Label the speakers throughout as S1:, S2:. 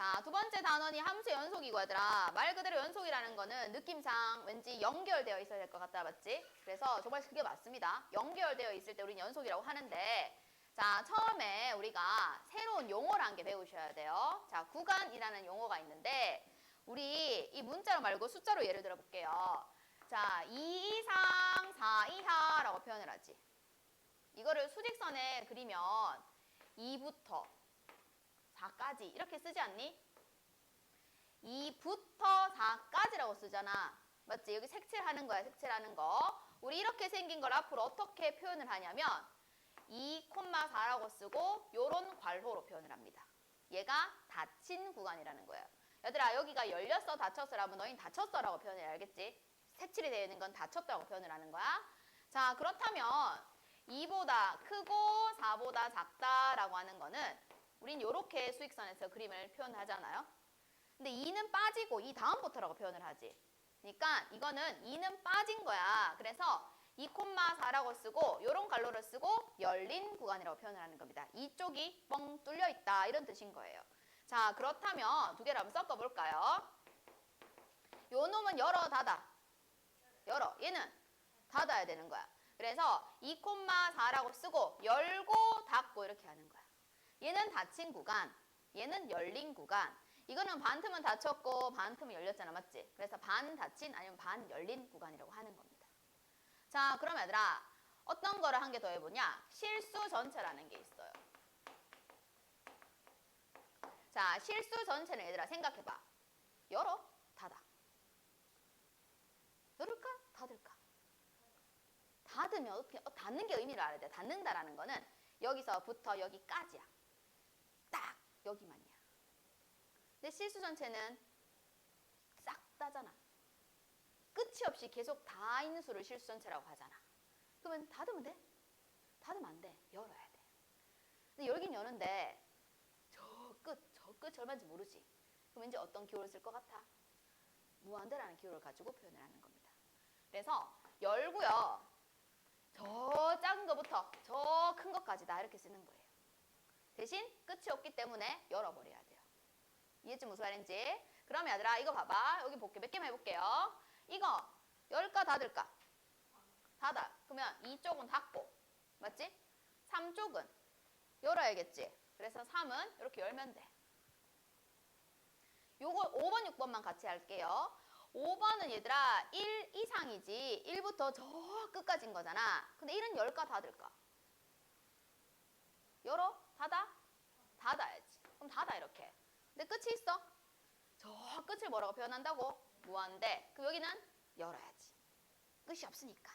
S1: 자, 두 번째 단원이 함수 연속이고 얘들아. 말 그대로 연속이라는 거는 느낌상 왠지 연결되어 있어야 될 것 같다, 맞지? 그래서 정말 그게 맞습니다. 연결되어 있을 때 우리는 연속이라고 하는데, 자, 처음에 우리가 새로운 용어를 한 개 배우셔야 돼요. 자, 구간이라는 용어가 있는데, 우리 이 문자로 말고 숫자로 예를 들어 볼게요. 자, 2 이상 4 이하라고 표현을 하지. 이거를 수직선에 그리면 2부터 4까지 이렇게 쓰지 않니? 2부터 4까지라고 쓰잖아. 맞지? 여기 색칠하는 거야, 색칠하는 거. 우리 이렇게 생긴 걸 앞으로 어떻게 표현을 하냐면 2,4라고 쓰고 요런 괄호로 표현을 합니다. 얘가 닫힌 구간이라는 거예요. 얘들아, 여기가 열렸어, 닫혔어라면 너희는 닫혔어라고 표현해, 알겠지? 색칠이 되어 있는 건 닫혔다고 표현을 하는 거야. 자, 그렇다면 2보다 크고 4보다 작다라고 하는 거는 우린 이렇게 수직선에서 그림을 표현하잖아요. 근데 2는 빠지고 이 다음부터라고 표현을 하지. 그러니까 이거는 2는 빠진 거야. 그래서 2,4라고 쓰고 요런 괄호를 쓰고 열린 구간이라고 표현을 하는 겁니다. 이쪽이 뻥 뚫려 있다 이런 뜻인 거예요. 자, 그렇다면 두 개를 한번 섞어볼까요? 요 놈은 열어 닫아. 열어. 얘는 닫아야 되는 거야. 그래서 2,4라고 쓰고 열고 닫고 이렇게 하는 거야. 얘는 닫힌 구간, 얘는 열린 구간. 이거는 반 틈은 닫혔고 반 틈은 열렸잖아, 맞지? 그래서 반 닫힌 아니면 반 열린 구간이라고 하는 겁니다. 자, 그럼 얘들아, 어떤 거를 한 개 더 해보냐? 실수 전체라는 게 있어요. 자, 실수 전체는 얘들아 생각해봐. 열어, 닫아. 열을까? 닫을까? 닫으면 어떻게, 닫는 게 의미를 알아야 돼. 닫는다라는 거는 여기서부터 여기까지야. 딱 여기만이야. 근데 실수 전체는 싹 다잖아. 끝이 없이 계속 다 있는 수를 실수 전체라고 하잖아. 그러면 닫으면 돼? 닫으면 안 돼. 열어야 돼. 근데 열긴 여는데 저 끝이 얼마인지 모르지. 그럼 왠지 어떤 기호를 쓸 것 같아? 무한대라는 기호를 가지고 표현을 하는 겁니다. 그래서 열고요. 저 작은 것부터 저 큰 것까지 다 이렇게 쓰는 거예요. 대신 끝이 없기 때문에 열어버려야 돼요. 이해했지 무슨 말인지? 그럼 얘들아 이거 봐봐. 여기 볼게. 몇 개만 해볼게요. 이거 열까 닫을까? 닫아. 그러면 이쪽은 닫고 맞지? 3쪽은 열어야겠지? 그래서 3은 이렇게 열면 돼. 요거 5번 6번만 같이 할게요. 5번은 얘들아 1 이상이지 1부터 저 끝까지인 거잖아. 근데 1은 열까 닫을까? 열어? 닫아? 닫아야지. 그럼 닫아 이렇게. 근데 끝이 있어? 저 끝을 뭐라고 표현한다고? 무한대. 그럼 여기는 열어야지. 끝이 없으니까.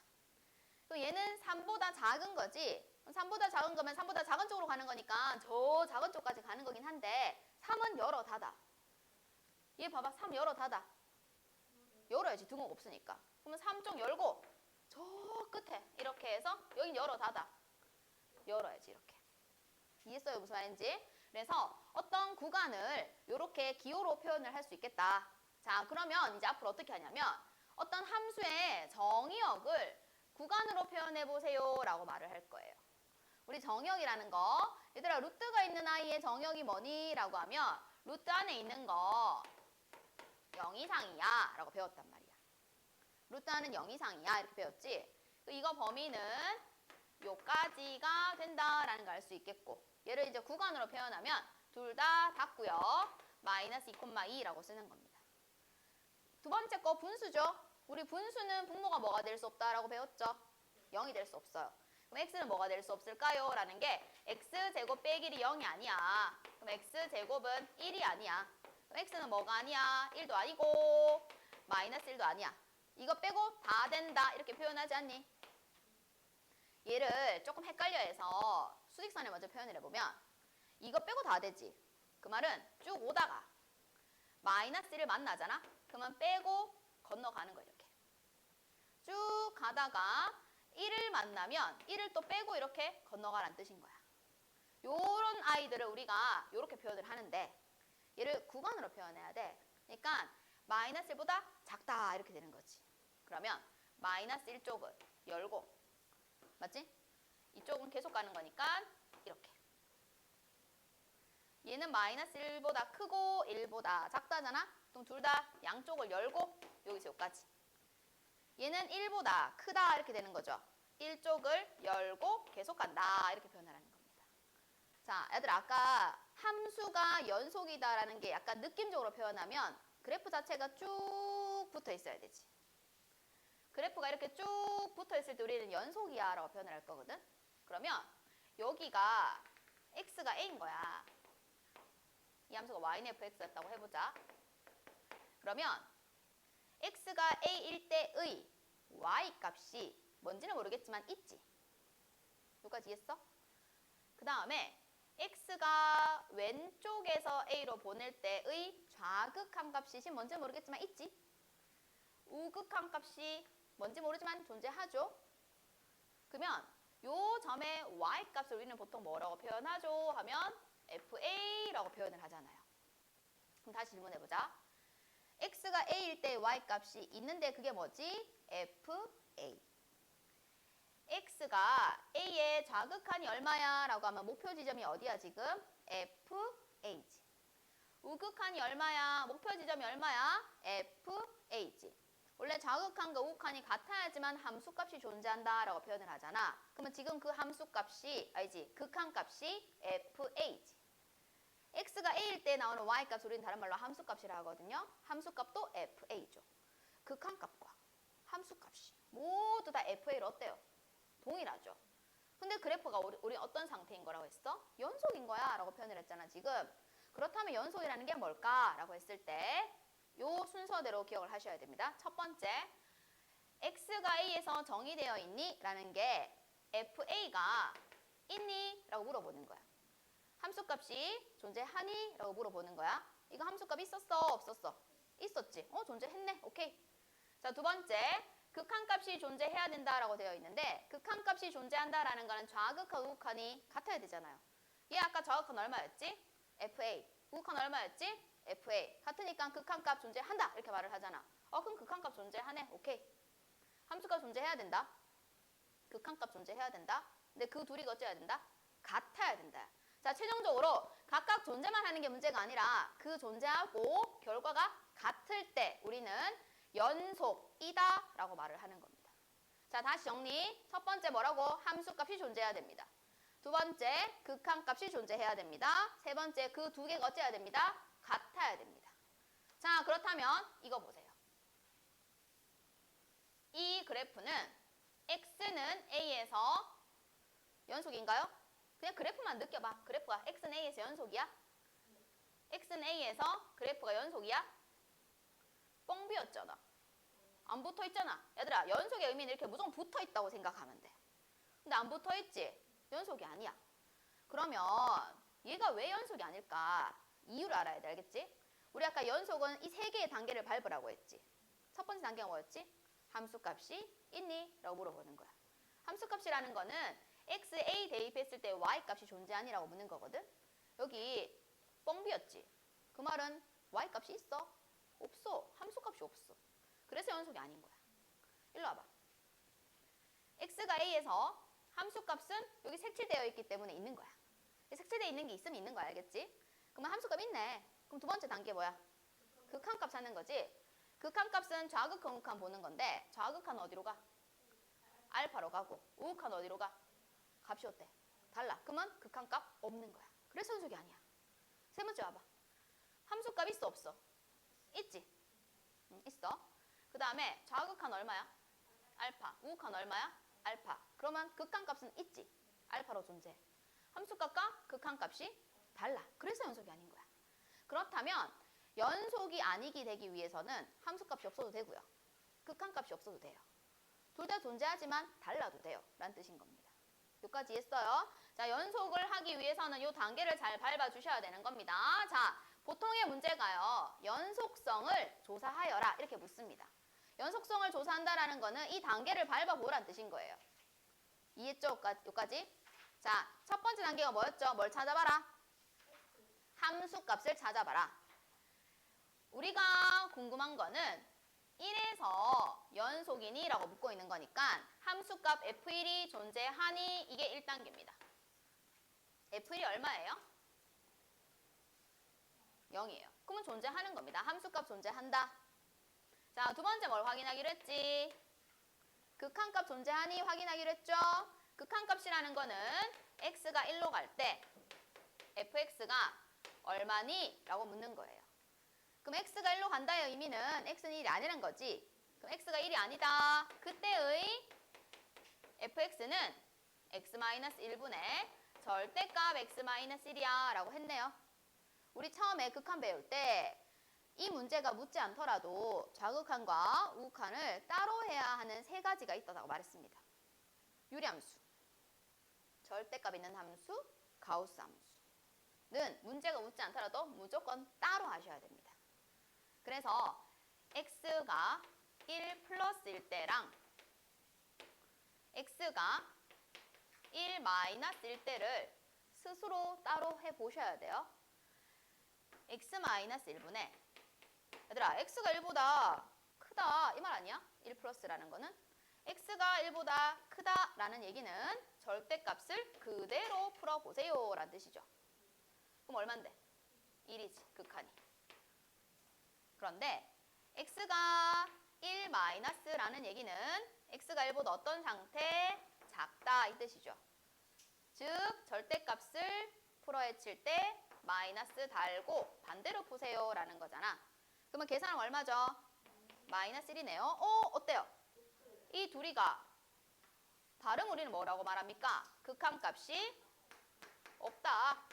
S1: 그럼 얘는 3보다 작은 거지. 3보다 작은 거면 3보다 작은 쪽으로 가는 거니까 저 작은 쪽까지 가는 거긴 한데 3은 열어 닫아. 얘 봐봐. 3 열어 닫아. 열어야지. 등호가 없으니까. 그러면 3쪽 열고 저 끝에 이렇게 해서 여긴 열어 닫아. 열어야지 이렇게. 이해했어요? 무슨 말인지? 그래서 어떤 구간을 이렇게 기호로 표현을 할 수 있겠다. 자, 그러면 이제 앞으로 어떻게 하냐면 어떤 함수의 정의역을 구간으로 표현해 보세요 라고 말을 할 거예요. 우리 정의역이라는 거 얘들아 루트가 있는 아이의 정의역이 뭐니? 라고 하면 루트 안에 있는 거 0 이상이야 라고 배웠단 말이야. 루트 안은 0 이상이야 이렇게 배웠지? 이거 범위는 요까지가 된다라는 걸 알 수 있겠고 얘를 이제 구간으로 표현하면 둘 다 닫고요. 마이너스 2,2라고 쓰는 겁니다. 두 번째 거 분수죠. 우리 분수는 분모가 뭐가 될 수 없다라고 배웠죠? 0이 될 수 없어요. 그럼 x는 뭐가 될 수 없을까요? 라는 게 x제곱 빼기 1이 0이 아니야. 그럼 x제곱은 1이 아니야. 그럼 x는 뭐가 아니야? 1도 아니고 마이너스 1도 아니야. 이거 빼고 다 된다 이렇게 표현하지 않니? 얘를 조금 헷갈려 해서 수직선에 먼저 표현을 해보면 이거 빼고 다 되지. 그 말은 쭉 오다가 마이너스 1을 만나잖아. 그러면 빼고 건너가는 거야 이렇게. 쭉 가다가 1을 만나면 1을 또 빼고 이렇게 건너가라는 뜻인 거야. 요런 아이들을 우리가 이렇게 표현을 하는데 얘를 구간으로 표현해야 돼. 그러니까 마이너스 1보다 작다 이렇게 되는 거지. 그러면 마이너스 1쪽은 열고 맞지? 이쪽은 계속 가는 거니까 이렇게 얘는 마이너스 1보다 크고 1보다 작다잖아? 그럼 둘 다 양쪽을 열고 여기서 여기까지. 얘는 1보다 크다 이렇게 되는 거죠. 1쪽을 열고 계속 간다 이렇게 표현하라는 겁니다. 자, 얘들아 아까 함수가 연속이다라는 게 약간 느낌적으로 표현하면 그래프 자체가 쭉 붙어 있어야 되지. 그래프가 이렇게 쭉 붙어 있을 때 우리는 연속이야 라고 표현을 할 거거든. 그러면 여기가 x가 a인 거야. 이 함수가 yfx였다고 해보자. 그러면 x가 a일 때의 y 값이 뭔지는 모르겠지만 있지. 여기까지 이해했어? 그 다음에 x가 왼쪽에서 a로 보낼 때의 좌극한 값이 뭔지 모르겠지만 있지. 우극한 값이 뭔지 모르지만 존재하죠. 그러면 요 점의 y 값을 우리는 보통 뭐라고 표현하죠? 하면 fa라고 표현을 하잖아요. 그럼 다시 질문해보자. x가 a일 때 y 값이 있는데 그게 뭐지? fa. x가 a의 좌극한이 얼마야? 라고 하면 목표 지점이 어디야 지금? fa지. 우극한이 얼마야? 목표 지점이 얼마야? fa지. 원래 좌극한과 우극한이 같아야지만 함수값이 존재한다 라고 표현을 하잖아. 그러면 지금 그 함수값이 아니지 극한값이 fa지. x가 a일 때 나오는 y값 우리는 다른 말로 함수값이라 하거든요. 함수값도 fa죠. 극한값과 함수값이 모두 다 fa로 어때요? 동일하죠. 근데 그래프가 우리 어떤 상태인 거라고 했어? 연속인 거야 라고 표현을 했잖아 지금. 그렇다면 연속이라는 게 뭘까? 라고 했을 때 요 순서대로 기억을 하셔야 됩니다. 첫 번째, x가 a에서 정의되어 있니? 라는 게 fa가 있니? 라고 물어보는 거야. 함수값이 존재하니? 라고 물어보는 거야. 이거 함수값 있었어? 없었어? 있었지. 존재했네. 오케이. 자, 두 번째, 극한값이 존재해야 된다라고 되어 있는데 극한값이 존재한다라는 거는 좌극한 우극한이 같아야 되잖아요. 얘 아까 좌극한 얼마였지? fa. 우극한 얼마였지? fa. 같으니까 극한값 존재한다 이렇게 말을 하잖아. 그럼 극한값 존재하네. 오케이. 함수값 존재해야 된다. 극한값 존재해야 된다. 근데 그 둘이 어째야 된다? 같아야 된다. 자, 최종적으로 각각 존재만 하는 게 문제가 아니라 그 존재하고 결과가 같을 때 우리는 연속이다 라고 말을 하는 겁니다. 자, 다시 정리. 첫 번째 뭐라고? 함수값이 존재해야 됩니다. 두 번째, 극한값이 존재해야 됩니다. 세 번째, 그 두 개가 어째야 됩니다? 같아야 됩니다. 자, 그렇다면 이거 보세요. 이 그래프는 x는 a에서 연속인가요? 그냥 그래프만 느껴봐. 그래프가 x는 a에서 연속이야? x는 a에서 그래프가 연속이야? 뻥 비었잖아. 안 붙어 있잖아. 얘들아, 연속의 의미는 이렇게 무조건 붙어 있다고 생각하면 돼. 근데 안 붙어 있지? 연속이 아니야. 그러면 얘가 왜 연속이 아닐까? 이유를 알아야 돼. 알겠지? 우리 아까 연속은 이 세 개의 단계를 밟으라고 했지. 첫 번째 단계가 뭐였지? 함수값이 있니? 라고 물어보는 거야. 함수값이라는 거는 xa 대입했을 때 y값이 존재하니라고 묻는 거거든. 여기 뻥 비었지? 그 말은 y값이 있어? 없어. 함수값이 없어. 그래서 연속이 아닌 거야. 일로 와봐. x가 a에서 함수값은 여기 색칠되어 있기 때문에 있는 거야. 색칠되어 있는 게 있으면 있는 거야. 알겠지? 그러면 함수값 있네. 그럼 두 번째 단계 뭐야? 극한값 찾는 거지. 극한값은 좌극한 우극한 보는 건데 좌극한 어디로 가? 알파로 가고 우극한 어디로 가? 값이 어때? 달라. 그러면 극한값 없는 거야. 그래서 연속이 아니야. 세 번째 와봐. 함수값 있어 없어? 있지? 있어. 그 다음에 좌극한 얼마야? 알파. 우극한 얼마야? 알파. 그러면 극한값은 있지? 알파로 존재. 함수값과 극한값이 달라. 그래서 연속이 아닌 거야. 그렇다면 연속이 아니게 되기 위해서는 함수값이 없어도 되고요. 극한값이 없어도 돼요. 둘 다 존재하지만 달라도 돼요. 라는 뜻인 겁니다. 여기까지 했어요. 자, 연속을 하기 위해서는 이 단계를 잘 밟아주셔야 되는 겁니다. 자, 보통의 문제가요. 연속성을 조사하여라 이렇게 묻습니다. 연속성을 조사한다라는 거는 이 단계를 밟아보라는 뜻인 거예요. 이해했죠? 여기까지? 자, 첫 번째 단계가 뭐였죠? 뭘 찾아봐라? 함수값을 찾아봐라. 우리가 궁금한 거는 1에서 연속이니? 라고 묻고 있는 거니까 함수값 f1이 존재하니? 이게 1단계입니다. f1이 얼마예요? 0이에요. 그러면 존재하는 겁니다. 함수값 존재한다. 자, 두 번째 뭘 확인하기로 했지? 극한값 존재하니 확인하기로 했죠? 극한값이라는 거는 x가 1로 갈 때 fx가 얼마니? 라고 묻는 거예요. 그럼 x가 1로 간다의 의미는 x는 1이 아니라는 거지. 그럼 x가 1이 아니다. 그때의 fx는 x-1분의 절대값 x-1이야 라고 했네요. 우리 처음에 극한 배울 때 이 문제가 묻지 않더라도 좌극한과 우극한을 따로 해야 하는 세 가지가 있다고 말했습니다. 유리함수, 절대값 있는 함수, 가우스 함수는 문제가 묻지 않더라도 무조건 따로 하셔야 됩니다. 그래서 x가 1 플러스일 때랑 x가 1 마이너스일 때를 스스로 따로 해보셔야 돼요. x-1분의 얘들아 x가 1보다 크다 이 말 아니야? 1 플러스라는 거는 x가 1보다 크다라는 얘기는 절대값을 그대로 풀어보세요 라는 뜻이죠. 그럼 얼만데? 1이지 극한이. 그런데 x가 1 마이너스라는 얘기는 x가 1보다 어떤 상태? 작다 이 뜻이죠. 즉 절대값을 풀어헤칠 때 마이너스 달고 반대로 푸세요 라는 거잖아. 그러면 계산은 얼마죠? 마이너스 1이네요. 어때요? 이 둘이가 다른 우리는 뭐라고 말합니까? 극한값이 없다.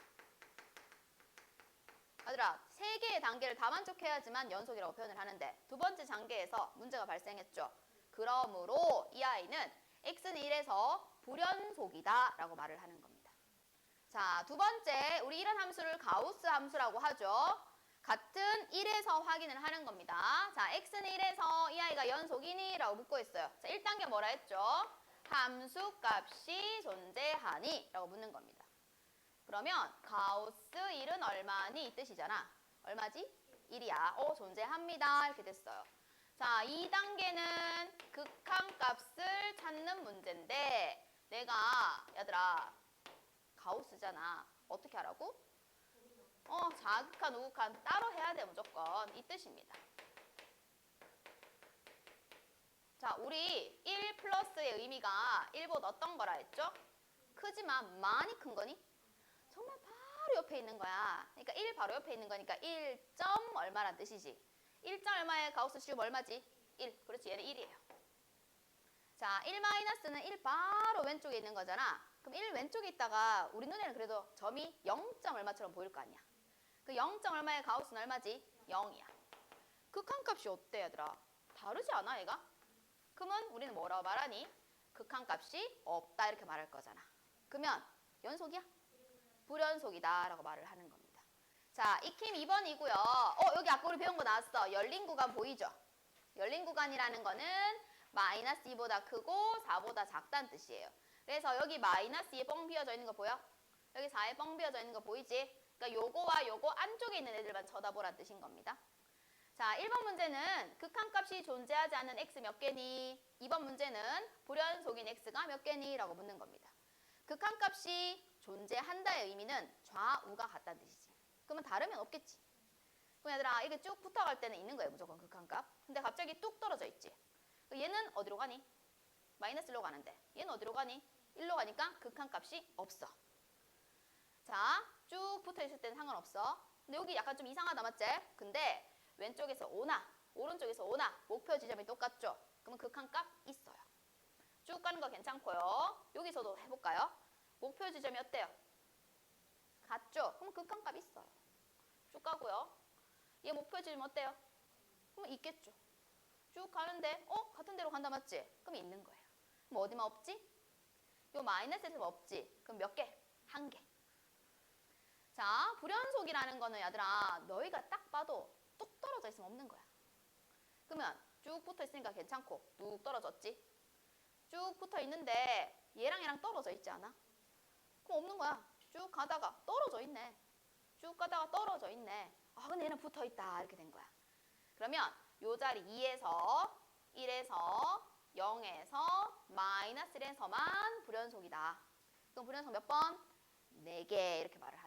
S1: 얘들아, 세 개의 단계를 다 만족해야지만 연속이라고 표현을 하는데 두 번째 단계에서 문제가 발생했죠. 그러므로 이 아이는 x는 1에서 불연속이다 라고 말을 하는 겁니다. 자, 두 번째, 우리 이런 함수를 가우스 함수라고 하죠. 같은 1에서 확인을 하는 겁니다. 자, x는 1에서 이 아이가 연속이니? 라고 묻고 있어요. 자, 1단계 뭐라 했죠? 함수값이 존재하니? 라고 묻는 겁니다. 그러면 가우스 1은 얼마니? 이 뜻이잖아. 얼마지? 1이야. 존재합니다. 이렇게 됐어요. 자, 2단계는 극한값을 찾는 문제인데 내가 얘들아 가우스잖아. 어떻게 하라고? 자극한, 우극한 따로 해야 돼 무조건. 이 뜻입니다. 자, 우리 1 플러스의 의미가 1보다 어떤 거라 했죠? 크지만 많이 큰 거니? 정말 바로 옆에 있는 거야. 그러니까 1 바로 옆에 있는 거니까 1점 얼마란 뜻이지? 1점 얼마의 가우스 시험 얼마지? 1. 그렇지, 얘는 1이에요. 자, 1 마이너스는 1 바로 왼쪽에 있는 거잖아. 그럼 1 왼쪽에 있다가 우리 눈에는 그래도 점이 0점 얼마처럼 보일 거 아니야. 그 0점 얼마의 가우스는 얼마지? 0이야. 극한값이 어때 얘들아? 다르지 않아 얘가? 그러면 우리는 뭐라고 말하니? 극한값이 없다 이렇게 말할 거잖아. 그러면 연속이야? 불연속이다 라고 말을 하는 겁니다. 자, 익힘 2번이고요. 여기 아까 우리 배운 거 나왔어. 열린 구간 보이죠? 열린 구간이라는 거는 마이너스 2보다 크고 4보다 작다는 뜻이에요. 그래서 여기 마이너스 2에 뻥 비어져 있는 거 보여? 여기 4에 뻥 비어져 있는 거 보이지? 그러니까 요거와 요거 안쪽에 있는 애들만 쳐다보라는 뜻인 겁니다. 자, 1번 문제는 극한값이 존재하지 않는 x 몇 개니? 2번 문제는 불연속인 x가 몇 개니? 라고 묻는 겁니다. 극한값이 존재한다의 의미는 좌우가 같다는 뜻이지. 그러면 다르면 없겠지. 그럼 얘들아 이게 쭉 붙어갈 때는 있는 거예요. 무조건 극한값. 근데 갑자기 뚝 떨어져 있지. 얘는 어디로 가니? 마이너스 1로 가는데 얘는 어디로 가니? 1로 가니까 극한값이 없어. 자, 쭉 붙어있을 때는 상관없어. 근데 여기 약간 좀 이상하다 맞지? 근데 왼쪽에서 오나 오른쪽에서 오나 목표 지점이 똑같죠? 그러면 극한값 있어요. 쭉 가는 거 괜찮고요. 여기서도 해볼까요? 목표 지점이 어때요? 같죠? 그럼 극한값 있어요. 쭉 가고요. 얘 목표 지점 어때요? 그럼 있겠죠. 쭉 가는데 같은 데로 간다 맞지? 그럼 있는 거예요. 그럼 어디만 없지? 요 마이너스에서 없지? 그럼 몇 개? 한 개. 자, 불연속이라는 거는 얘들아 너희가 딱 봐도 뚝 떨어져 있으면 없는 거야. 그러면 쭉 붙어 있으니까 괜찮고 뚝 떨어졌지? 쭉 붙어 있는데 얘랑 얘랑 떨어져 있지 않아? 그럼 없는 거야. 쭉 가다가 떨어져 있네. 쭉 가다가 떨어져 있네. 근데 얘는 붙어 있다 이렇게 된 거야. 그러면 요 자리 2에서 1에서 0에서 마이너스 1에서만 불연속이다. 그럼 불연속 몇 번? 4개 이렇게 말을